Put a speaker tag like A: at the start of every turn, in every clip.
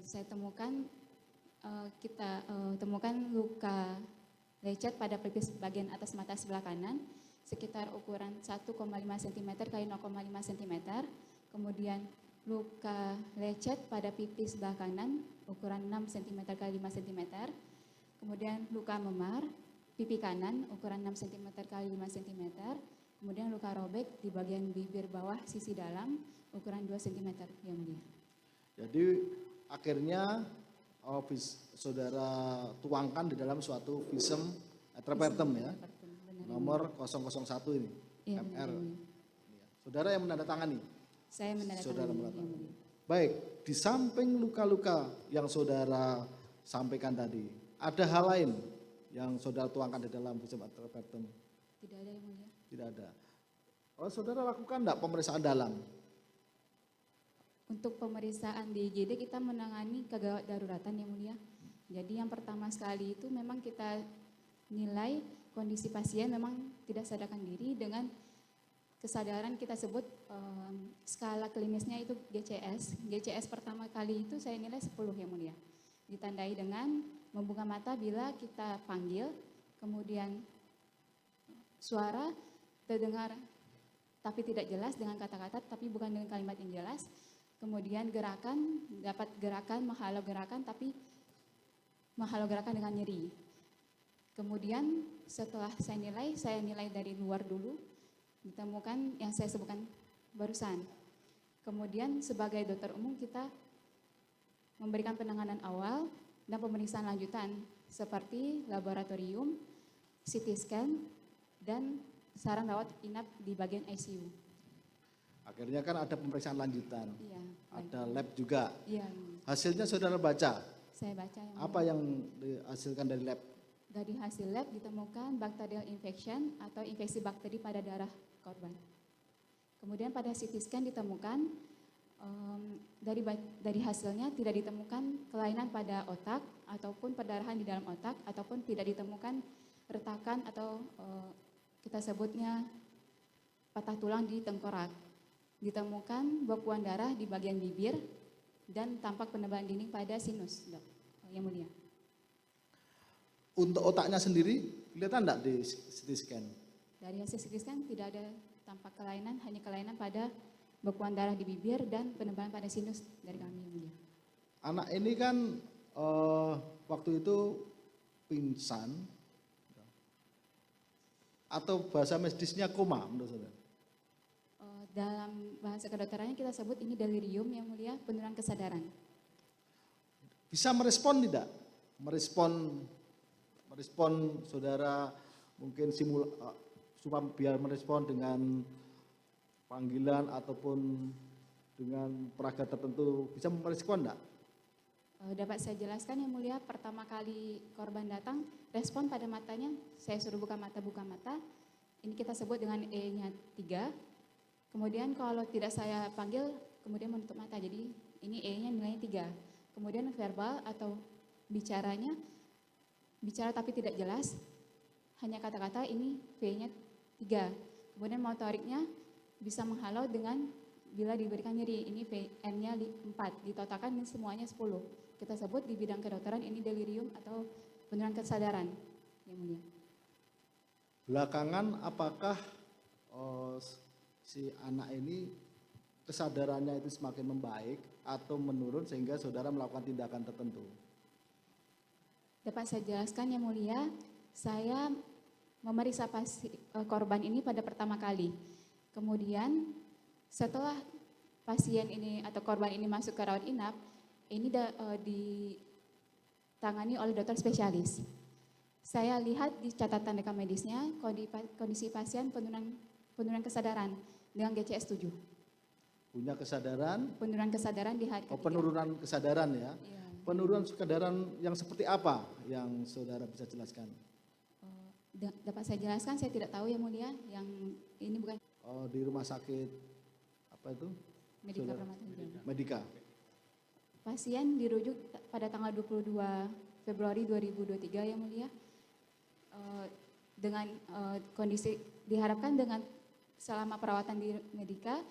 A: Saya temukan temukan luka lecet pada pelipis bagian atas mata sebelah kanan sekitar ukuran 1,5 cm kali 0,5 cm. Kemudian luka lecet pada pipi sebelah kanan ukuran 6 cm kali 5 cm. Kemudian luka memar pipi kanan ukuran 6 cm kali 5 cm. Kemudian luka robek di bagian bibir bawah sisi dalam ukuran 2 cm, yang mulia.
B: Jadi akhirnya saudara tuangkan di dalam suatu visum et repertum ya, nomor 001 ini,
A: Iya,
B: MR.
A: benar.
B: Saudara yang menandatangani?
A: Saya
B: Saudara
A: menandatangani,
B: menandatangani.
A: yang mulia.
B: Baik, di samping luka-luka yang saudara sampaikan tadi, ada hal lain yang saudara tuangkan di dalam visum et repertum?
A: Tidak ada, yang mulia.
B: Tidak ada. Saudara lakukan enggak pemeriksaan dalam?
A: Untuk pemeriksaan di IGD kita menangani kegawat daruratan, yang mulia. Jadi yang pertama sekali itu memang kita nilai kondisi pasien memang tidak sadarkan diri dengan kesadaran kita sebut skala klinisnya itu GCS. GCS pertama kali itu saya nilai 10, yang mulia. Ditandai dengan membuka mata bila kita panggil, kemudian suara terdengar tapi tidak jelas dengan kata-kata tapi bukan dengan kalimat yang jelas. Kemudian gerakan, dapat gerakan, menghalau gerakan tapi menghalau gerakan dengan nyeri. Kemudian setelah saya nilai dari luar dulu, ditemukan yang saya sebutkan barusan. Kemudian sebagai dokter umum kita memberikan penanganan awal dan pemeriksaan lanjutan seperti laboratorium, CT scan, dan saran rawat inap di bagian ICU.
B: Akhirnya kan ada pemeriksaan lanjutan,
A: Iya,
B: ada lab juga.
A: Iya.
B: Hasilnya saudara baca?
A: Saya baca.
B: Apa yang dihasilkan dari lab?
A: Dari hasil lab ditemukan bacterial infection atau infeksi bakteri pada darah korban. Kemudian pada CT scan ditemukan dari hasilnya tidak ditemukan kelainan pada otak ataupun perdarahan di dalam otak ataupun tidak ditemukan retakan atau kita sebutnya patah tulang di tengkorak. Ditemukan bekuan darah di bagian bibir dan tampak penebalan dinding pada sinus, dok, yang mulia. Untuk
B: otaknya sendiri, kelihatan enggak di CT scan?
A: Dari hasil CT scan tidak ada tampak kelainan, hanya kelainan pada bekuan darah di bibir dan penebalan pada sinus dari kami, yang mulia.
B: Anak ini kan waktu itu pingsan atau bahasa medisnya koma menurut saudara?
A: Dalam bahasa kedokterannya kita sebut ini delirium, yang mulia, penurunan kesadaran.
B: Bisa merespon tidak? Merespon saudara mungkin supaya biar merespon dengan panggilan ataupun dengan peraga tertentu, bisa merespon enggak?
A: Dapat saya jelaskan, yang mulia, pertama kali korban datang, respon pada matanya, saya suruh buka mata, ini kita sebut dengan E-nya 3. Kemudian kalau tidak saya panggil, kemudian menutup mata, jadi ini E-nya nilainya 3. Kemudian verbal atau bicara tapi tidak jelas, hanya kata-kata, ini V-nya 3. Kemudian motoriknya bisa menghalau dengan bila diberikan nyeri, ini M-nya 4, ditotalkan ini semuanya 10. Kita sebut di bidang kedokteran ini delirium atau penurunan kesadaran, yang mulia.
B: Belakangan apakah si anak ini kesadarannya itu semakin membaik atau menurun sehingga saudara melakukan tindakan tertentu?
A: Dapat saya jelaskan, yang mulia, saya memeriksa korban ini pada pertama kali. Kemudian setelah pasien ini atau korban ini masuk ke rawat inap, ini ditangani oleh dokter spesialis. Saya lihat di catatan rekam medisnya kondisi pasien penurunan kesadaran dengan GCS 7.
B: Punya kesadaran?
A: Penurunan kesadaran di hari ketiga.
B: Penurunan kesadaran ya?
A: Iya.
B: Penurunan kesadaran yang seperti apa yang saudara bisa jelaskan?
A: Dapat saya jelaskan, saya tidak tahu, yang mulia, yang ini bukan.
B: Di rumah sakit apa itu?
A: Medika
B: Medika.
A: Pasien dirujuk pada tanggal 22 Februari 2023, yang mulia. Dengan kondisi diharapkan dengan selama perawatan di Medika,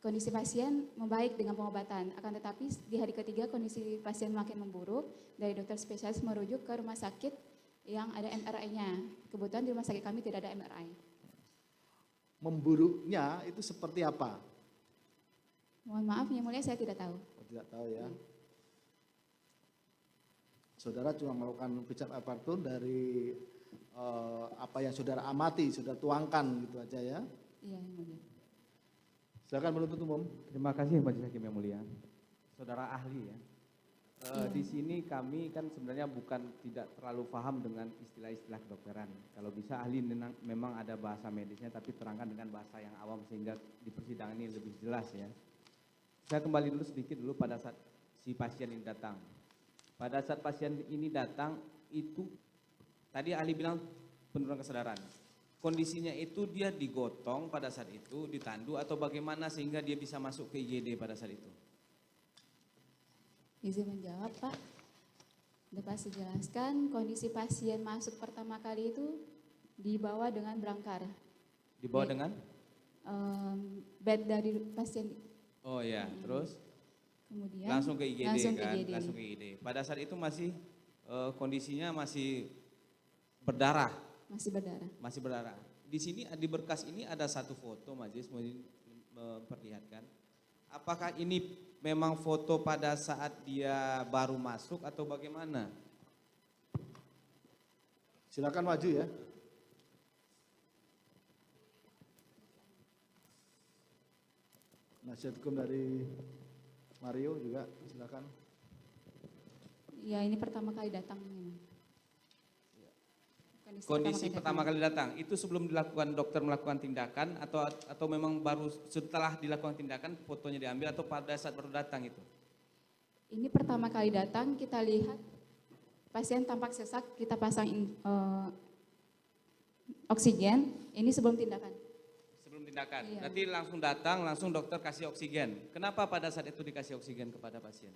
A: kondisi pasien membaik dengan pengobatan. Akan tetapi di hari ketiga kondisi pasien makin memburuk, dari dokter spesialis merujuk ke rumah sakit yang ada MRI-nya. Kebetulan di rumah sakit kami tidak ada MRI.
B: Memburuknya itu seperti apa?
A: Mohon maaf, Yang Mulia, saya tidak tahu.
B: Tidak tahu ya. Saudara cuma melakukan pijat apartun dari apa yang saudara amati, saudara tuangkan gitu aja ya.
A: Iya, Yang Mulia.
B: Silakan penuntut umum.
C: Terima kasih Majelis Hakim yang mulia. Saudara ahli ya.
A: Iya.
C: Di sini kami kan sebenarnya bukan tidak terlalu paham dengan istilah-istilah kedokteran. Kalau bisa ahli memang ada bahasa medisnya tapi terangkan dengan bahasa yang awam sehingga di persidangan ini lebih jelas ya. Saya kembali dulu sedikit pada saat si pasien ini datang. Pada saat pasien ini datang itu tadi ahli bilang penurunan kesadaran. Kondisinya itu dia digotong pada saat itu, ditandu atau bagaimana sehingga dia bisa masuk ke IGD pada saat itu?
A: Izin menjawab, Pak. Dapat saya jelaskan, kondisi pasien masuk pertama kali itu dibawa dengan berangkar.
C: Dibawa dengan?
A: Bed dari pasien.
C: Oh ya, terus?
A: Kemudian
C: Langsung ke IGD
A: langsung
C: kan?
A: ke IGD.
C: Langsung ke IGD. Pada saat itu masih kondisinya masih berdarah.
A: Masih berdarah.
C: Masih berdarah. Di sini di berkas ini ada satu foto Majelis memperlihatkan. Apakah ini memang foto pada saat dia baru masuk atau bagaimana?
B: Silakan maju ya. Nasihat hukum dari Mario juga silakan.
A: Ya, ini pertama kali datang memang.
C: Kondisi pertama kali datang, itu sebelum dilakukan dokter melakukan tindakan atau memang baru setelah dilakukan tindakan fotonya diambil atau pada saat baru datang itu?
A: Ini pertama kali datang kita lihat pasien tampak sesak, kita pasang oksigen, ini sebelum tindakan.
C: Sebelum tindakan,
A: Iya.
C: berarti langsung datang, langsung dokter kasih oksigen. Kenapa pada saat itu dikasih oksigen kepada pasien?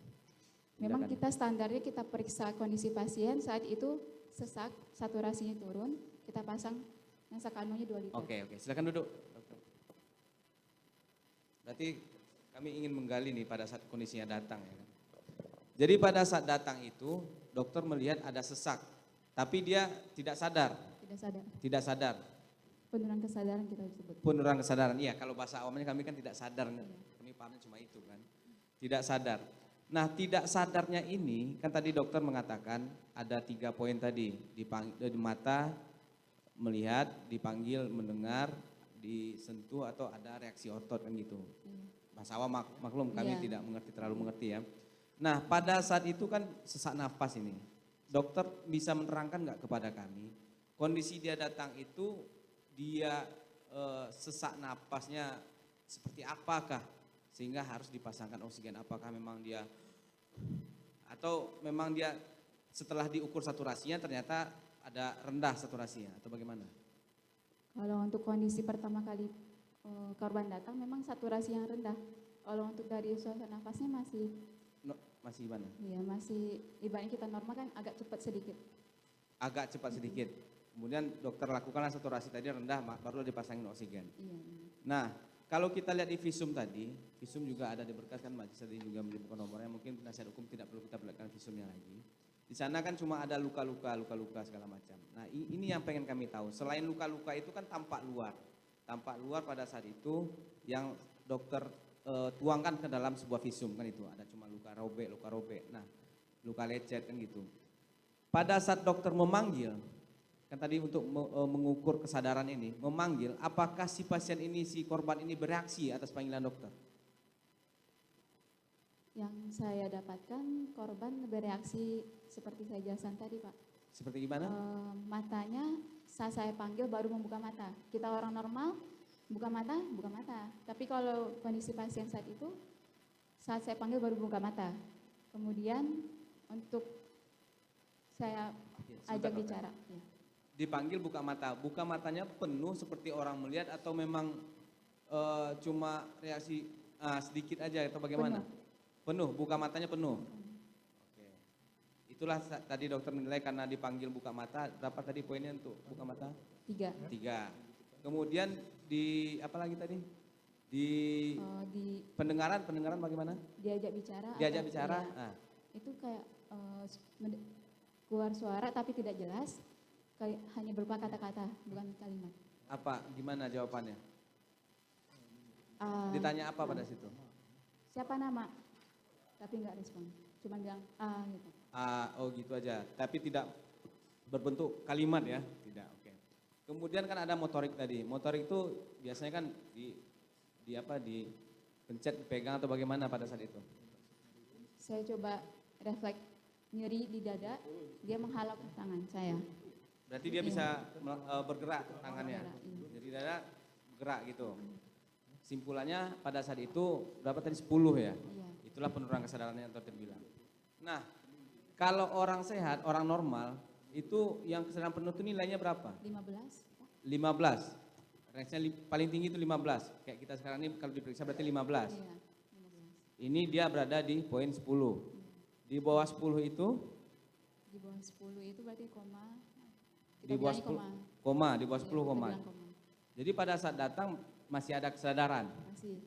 A: Memang
C: Tindakan.
A: kita standarnya kita periksa kondisi pasien saat itu sesak, saturasinya turun, kita pasang yang sekanunya 2 liter.
C: Oke, silakan duduk. Dokter. Berarti kami ingin menggali nih pada saat kondisinya datang ya kan. Jadi pada saat datang itu dokter melihat ada sesak, tapi dia tidak sadar.
A: Tidak sadar.
C: Tidak sadar.
A: Penurunan kesadaran kita sebut.
C: Penurunan kesadaran, iya kalau bahasa awamnya kami kan tidak sadar, kami pahamnya cuma itu kan. Tidak sadar. Nah tidak sadarnya ini, kan tadi dokter mengatakan ada 3 poin tadi, di mata melihat, dipanggil mendengar, disentuh atau ada reaksi otot kan gitu. Bahasa awam maklum kami tidak terlalu mengerti ya. Nah pada saat itu kan sesak nafas ini, dokter bisa menerangkan nggak kepada kami, kondisi dia datang itu dia sesak napasnya seperti apakah sehingga harus dipasangkan oksigen? Apakah memang dia atau memang dia setelah diukur saturasinya ternyata ada rendah saturasinya atau bagaimana?
A: Kalau untuk kondisi pertama kali korban datang memang saturasi yang rendah. Kalau untuk dari suasana nafasnya
C: Masih gimana?
A: ya masih ibaratnya kita normal kan agak cepat sedikit.
C: Agak cepat sedikit. Kemudian dokter lakukanlah saturasi tadi rendah, baru dipasangin oksigen.
A: Iya.
C: Nah, kalau kita lihat di visum tadi, visum juga ada di berkas kan majelis tadi juga menyebutkan nomornya, mungkin penasihat hukum tidak perlu kita perlihatkan visumnya lagi. Di sana kan cuma ada luka-luka segala macam. Nah, ini yang pengen kami tahu. Selain luka-luka itu kan tampak luar pada saat itu yang dokter tuangkan ke dalam sebuah visum kan itu. Ada cuma luka robek. Nah, luka lecet kan gitu. Pada saat dokter memanggil, kan tadi untuk mengukur kesadaran ini, memanggil, apakah si pasien ini, si korban ini bereaksi atas panggilan dokter?
A: Yang saya dapatkan korban bereaksi seperti saya jelaskan tadi, Pak.
C: Seperti gimana?
A: Matanya saat saya panggil baru membuka mata. Kita orang normal buka mata. Tapi kalau kondisi pasien saat itu, saat saya panggil baru buka mata. Kemudian untuk saya ajak bicara. Ya.
C: Dipanggil buka matanya penuh seperti orang melihat atau memang cuma reaksi sedikit aja atau bagaimana? Penuh, buka matanya penuh. Oke. Itulah tadi dokter menilai karena dipanggil buka mata, berapa tadi poinnya untuk buka mata?
A: 3.
C: 3. Kemudian di apa lagi tadi? Di
A: di
C: pendengaran bagaimana?
A: diajak bicara.
C: Diajak
A: atau-
C: bicara?
A: iya.
C: Ah.
A: Itu kayak keluar suara tapi tidak jelas, kayak hanya berupa kata-kata bukan kalimat.
C: Apa? Gimana jawabannya?
A: Ah,
C: Ditanya apa pada situ?
A: siapa nama? Tapi nggak respon, cuma bilang gitu.
C: Oh gitu aja. Tapi tidak berbentuk kalimat ya? Tidak. Oke. Kemudian kan ada motorik tadi. Motorik itu biasanya kan di apa? Di pencet, dipegang atau bagaimana pada saat itu?
A: Saya coba refleks nyeri di dada, dia menghalap tangan saya.
C: Berarti dia
A: Iya.
C: bisa bergerak tangannya.
A: Bergerak, iya.
C: Jadi dada bergerak gitu. Simpulannya pada saat itu berapa tadi? 10 ya?
A: Iya.
C: Itulah penurunan kesadaran yang dokter bilang. Nah, kalau orang sehat, orang normal, itu yang kesadaran penuh itu nilainya berapa?
A: 15.
C: 15. Range-nya paling tinggi itu 15. Kayak kita sekarang ini kalau diperiksa berarti 15.
A: Iya, 15.
C: Ini dia berada di poin 10. Di bawah 10 itu,
A: Di bawah 10 itu berarti koma. Kita
C: di bawah
A: bilangnya
C: 10 koma, di bawah 10
A: Iya, kita
C: koma.
A: bilang koma.
C: Jadi pada saat datang masih ada kesadaran.
A: Masih.